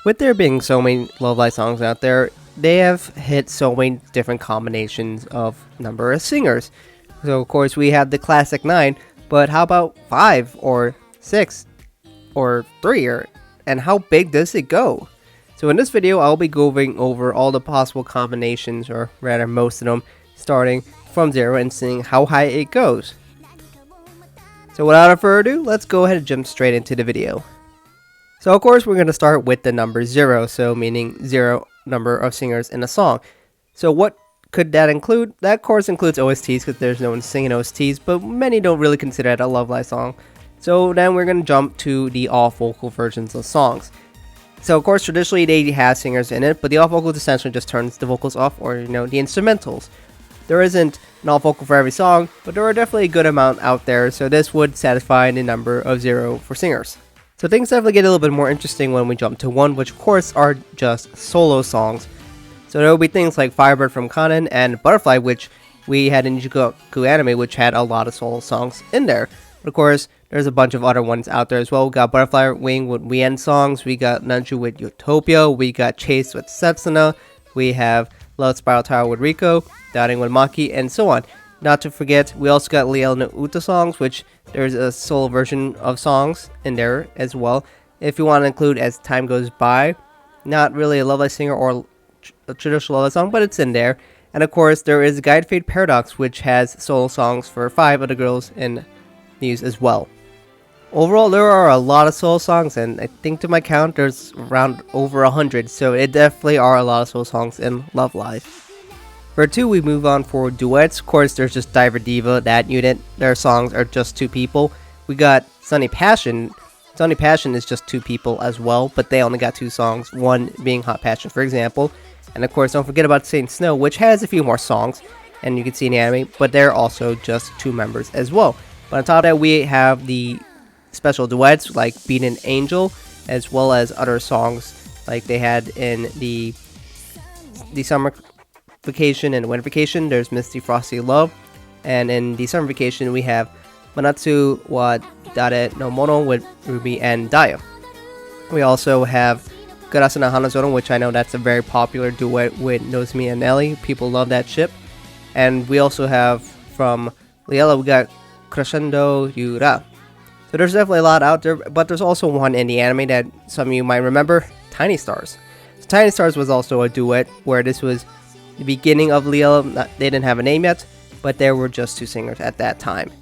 With there being so many Love Live songs out there, they have hit so many different combinations of number of singers. So of course we have the classic 9, but how about 5 or 6 or 3 and how big does it go? So in this video I'll be going over all the possible combinations, or rather most of them, starting from 0 and seeing how high it goes. So without further ado, let's go ahead and jump straight into the video. So of course we're going to start with the number 0, so meaning 0 number of singers in a song. So what could that include? That of course includes OSTs, because there's no one singing OSTs, but many don't really consider it a Love Live song. So then we're going to jump to the all-vocal versions of songs. So of course traditionally they have singers in it, but the all-vocal essentially just turns the vocals off, or the instrumentals. There isn't an all-vocal for every song, but there are definitely a good amount out there, so this would satisfy the number of 0 for singers. So things definitely get a little bit more interesting when we jump to 1, which of course are just solo songs. So there will be things like Firebird from Kanen and Butterfly, which we had in Jigoku anime, which had a lot of solo songs in there. But of course, there's a bunch of other ones out there as well. We got Butterfly Wing with We End songs, we got Nanju with Utopia, we got Chase with Setsuna, we have Love Spiral Tower with Riko, Doubting with Maki, and so on. Not to forget, we also got Liel no Uta songs, which there's a solo version of songs in there as well. If you want to include As Time Goes By, not really a Love Live singer or a traditional Love Live song, but it's in there. And of course, there is Guide Fate Paradox, which has solo songs for 5 of the girls in these as well. Overall, there are a lot of solo songs, and I think to my count, there's around over 100, so it definitely are a lot of solo songs in Love Live. For 2, we move on for duets. Of course, there's just Diver Diva, that unit. Their songs are just 2 people. We got Sunny Passion. Sunny Passion is just 2 people as well, but they only got 2 songs, one being Hot Passion, for example. And of course, don't forget about Saint Snow, which has a few more songs, and you can see in the anime, but they're also just 2 members as well. But on top of that, we have the special duets like Beat an Angel, as well as other songs like they had in the summer vacation and winter vacation. There's Misty Frosty Love, and in the summer vacation we have Manatsu wa Dare no Mono with Ruby and Daya. We also have Garasuna Hanazono, which I know that's a very popular duet with Nozomi and Ellie. People love that ship. And we also have from Liella, we got Crescendo Yura. So there's definitely a lot out there, but there's also one in the anime that some of you might remember, Tiny Stars. So Tiny Stars was also a duet where this was the beginning of Liella. They didn't have a name yet, but there were just 2 singers at that time.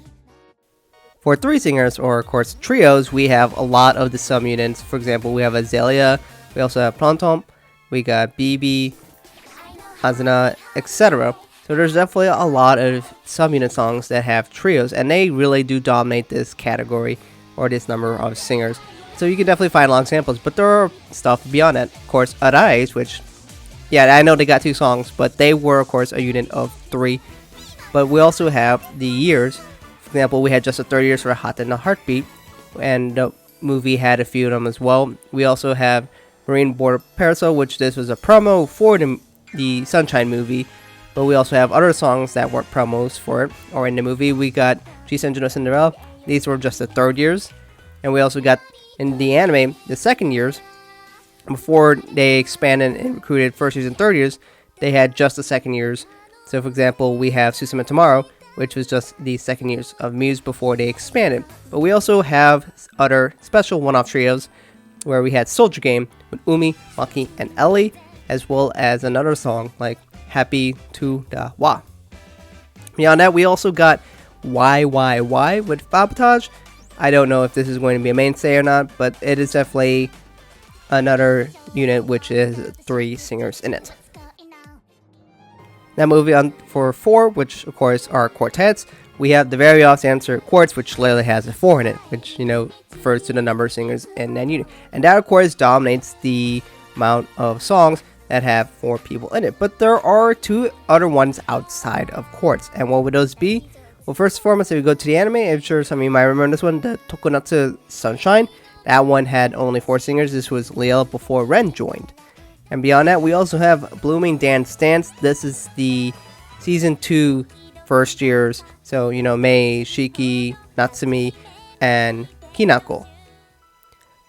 For 3 singers, or of course trios, we have a lot of the subunits. For example, we have Azalea, we also have Prontom, we got BB, Azuna, etc. So there's definitely a lot of subunit songs that have trios, and they really do dominate this category, or this number of singers. So you can definitely find long samples, but there are stuff beyond that. Of course, Arise, which, yeah, I know they got 2 songs, but they were of course a unit of 3. But we also have the years. For example, we had just a 30 years for Hot in a Heartbeat, and the movie had a few of them as well. We also have Marine Border Parasol, which this was a promo for the Sunshine movie. But we also have other songs that weren't promos for it, or in the movie. We got G-Senju no Cinderella. These were just the 3rd years. And we also got, in the anime, the 2nd years. Before they expanded and recruited 1st years and 3rd years, they had just the 2nd years. So for example, we have Susume Tomorrow, which was just the 2nd years of Muse before they expanded. But we also have other special one-off trios, where we had Soldier Game with Umi, Maki, and Ellie, as well as another song like Happy to Da Wa. Beyond that, we also got Why with Sabotage. I don't know if this is going to be a mainstay or not, but it is definitely another unit which is 3 singers in it. Now moving on for 4, which of course are quartets. We have the very obvious answer, Quartz, which literally has a 4 in it, which refers to the number of singers in that unit. And that of course dominates the amount of songs that have 4 people in it. But there are 2 other ones outside of Quartz. And what would those be? Well, first and foremost, if we go to the anime, I'm sure some of you might remember this one, the Tokonatsu Sunshine. That one had only 4 singers. This was Liella before Ren joined. And beyond that, we also have Blooming Dance Dance. This is the Season 2 first years. So, Mei, Shiki, Natsumi, and Kinako.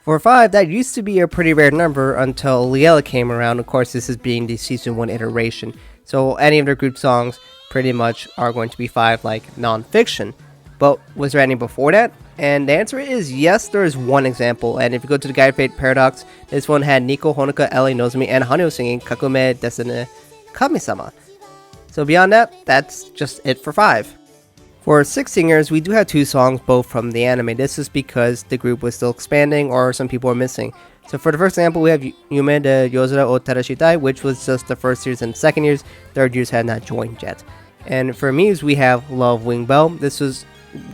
For 5, that used to be a pretty rare number until Liela came around. Of course, this is being the season 1 iteration. So any of their group songs pretty much are going to be 5, like non-fiction. But was there any before that? And the answer is yes, there is one example. And if you go to the Guide Fate Paradox, this one had Nico, Honoka, Ellie, Nozomi, and Hanyo singing Kakume Desune Kami-sama. So beyond that, that's just it for 5. For 6 singers, we do have 2 songs, both from the anime. This is because the group was still expanding or some people are missing. So for the first example, we have Yume de Yozura o Terashitai, which was just the first years and second years. Third years had not joined yet. And for Muse, we have Love Wing Bell. This was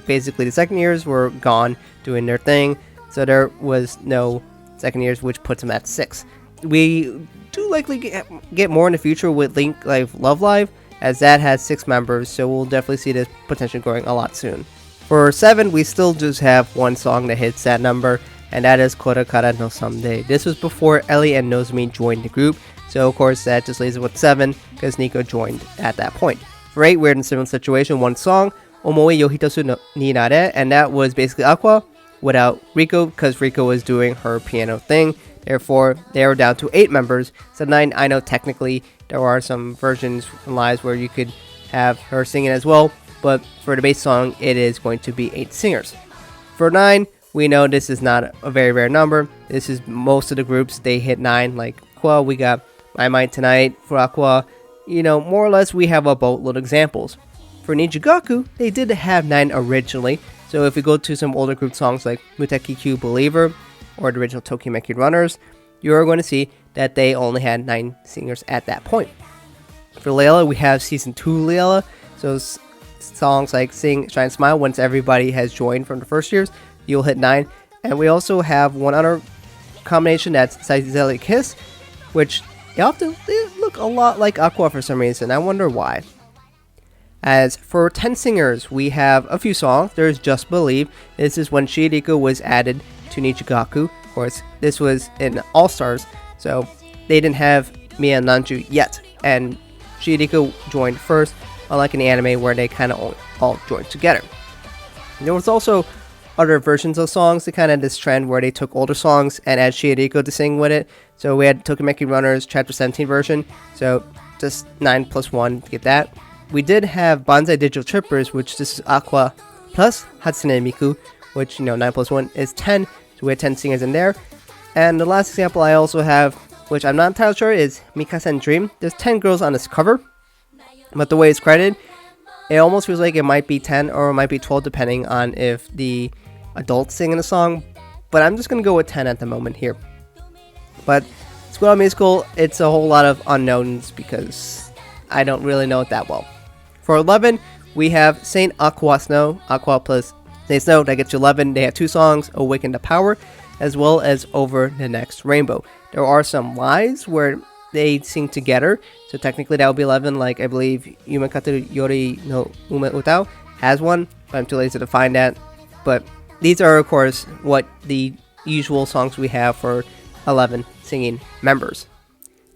basically the second years were gone doing their thing. So there was no second years, which puts them at 6. We do likely get more in the future with Link Live Love Live, as that has 6 members, so we'll definitely see this potential growing a lot soon. For 7, we still just have one song that hits that number, and that is Korekara no Someday. This was before Ellie and Nozomi joined the group, so of course that just leaves it with 7, because Nico joined at that point. For 8, we're in a similar situation, one song, Omoe Yohitosu no ni Nare, and that was basically Aqua without Riko, because Riko was doing her piano thing. Therefore, they are down to 8 members. So 9, I know technically there are some versions from lives where you could have her singing as well, but for the base song, it is going to be 8 singers. For 9, we know this is not a very rare number. This is most of the groups, they hit 9, like Aqua, we got My Mind Tonight for Aqua. You know, more or less we have a boatload of examples. For Nijigaku, they did have 9 originally, so if we go to some older group songs like Muteki Q Believer, or the original Tokimeki Runners, you are going to see that they only had 9 singers at that point. For Layla, we have Season 2 Layla, so songs like Sing, Shine, Smile, once everybody has joined from the first years, you'll hit 9. And we also have one other combination that's Saizeli Kiss, which they often look a lot like Aqua for some reason, I wonder why. As for 10 singers, we have a few songs. There's Just Believe. This is when Shiriko was added to Nichigaku. Of course, this was in All Stars, so they didn't have Mia and Nanju yet. And Shiriko joined first, unlike in the anime where they kind of all joined together. There was also other versions of songs, kind of this trend where they took older songs and add Shiriko to sing with it. So we had Tokimeki Runners Chapter 17 version, so just 9 plus 1 to get that. We did have Banzai Digital Trippers, which this is Aqua plus Hatsune Miku, which, 9 plus 1 is 10, so we had 10 singers in there. And the last example I also have, which I'm not entirely sure, is Mikasen Dream. There's 10 girls on this cover, but the way it's credited, it almost feels like it might be 10 or it might be 12 depending on if the adults sing in the song, but I'm just going to go with 10 at the moment here. But School of Musical, it's a whole lot of unknowns because I don't really know it that well. For 11, we have Saint Aqua Snow, Aqua plus Saint Snow, that gets you 11. They have 2 songs, Awaken the Power, as well as Over the Next Rainbow. There are some lives where they sing together, so technically that would be 11, like I believe Yumekatu Yori no Ume Utao has one, but I'm too lazy to find that. But these are, of course, what the usual songs we have for 11 singing members.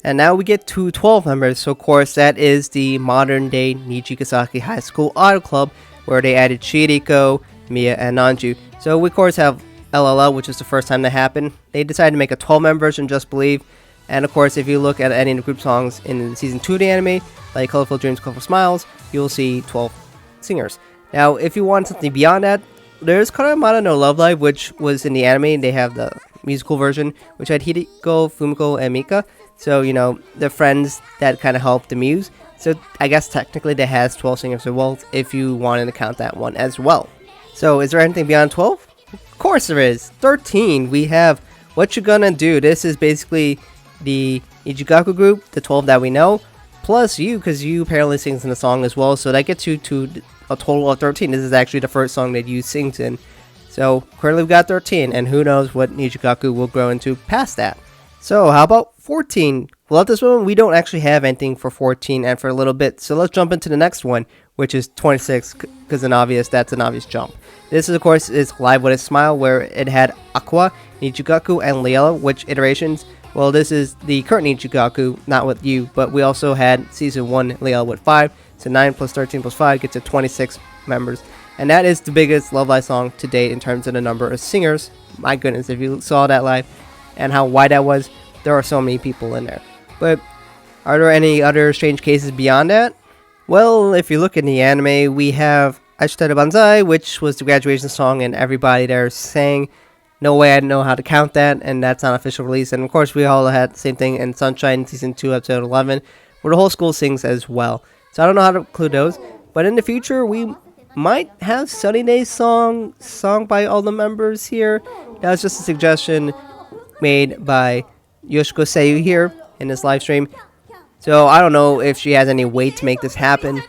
And now we get to 12 members, so of course that is the modern day Nijigasaki High School Idol Club, where they added Shiriko, Mia, and Nanju. So we of course have LLL, which is the first time that happened. They decided to make a 12-member version, Just Believe. And of course, if you look at any of the group songs in Season 2 of the anime, like Colorful Dreams, Colorful Smiles, you'll see 12 singers. Now, if you want something beyond that, there's Karamata no Love Live, which was in the anime. They have the musical version, which had Hideko, Fumiko, and Mika. So, the friends that kind of helped the muse. So, I guess technically that has 12 singers as well, if you wanted to count that one as well. So, is there anything beyond 12? Of course there is. 13, we have What You Gonna Do. This is basically the Ichigaku group, the 12 that we know, plus you, because you apparently sings in the song as well. So that gets you to a total of 13. This is actually the first song that you sings in. So currently we've got 13, and who knows what Nijigaku will grow into past that. So how about 14? Well, at this moment, we don't actually have anything for 14 and for a little bit. So let's jump into the next one, which is 26, because that's an obvious jump. This, is, of course, is Live With A Smile, where it had Aqua, Nijigaku, and Liela. Which iterations? Well, this is the current Nijigaku, not with you, but we also had Season 1 Liela with 5. So 9 plus 13 plus 5 gets to 26 members. And that is the biggest Love Live song to date in terms of the number of singers. My goodness, if you saw that live and how wide that was, there are so many people in there. But are there any other strange cases beyond that? Well, if you look in the anime, we have Ashitara Banzai, which was the graduation song, and everybody there sang. No way I know how to count that, and that's not official release. And of course, we all had the same thing in Sunshine Season 2, Episode 11, where the whole school sings as well. So I don't know how to include those, but in the future, we might have Sunny Day's song sung by all the members here. That was just a suggestion made by Yoshiko Seiyu here in this live stream. So I don't know if she has any weight to make this happen,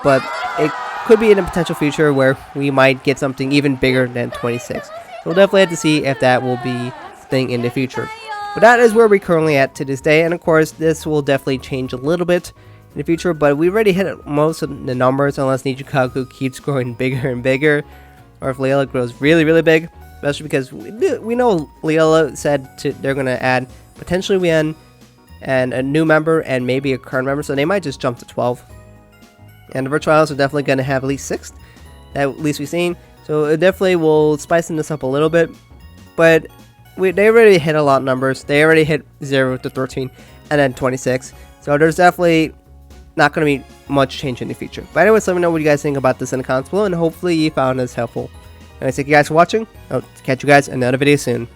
but it could be in a potential future where we might get something even bigger than 26. So we'll definitely have to see if that will be a thing in the future. But that is where we're currently at to this day, and of course this will definitely change a little bit in the future, but we already hit most of the numbers unless Nijukaku keeps growing bigger and bigger, or if Leela grows really, really big, especially because we know Leela said they're going to add potentially Wien and a new member and maybe a current member, so they might just jump to 12. And the virtual idols are definitely going to have at least 6, at least we've seen, so it definitely will spicing this up a little bit, but they already hit a lot of numbers. They already hit 0 to 13 and then 26, so there's definitely not going to be much change in the future. But anyways, let me know what you guys think about this in the comments below, and hopefully you found this helpful. Anyways, thank you guys for watching. I'll catch you guys in another video soon.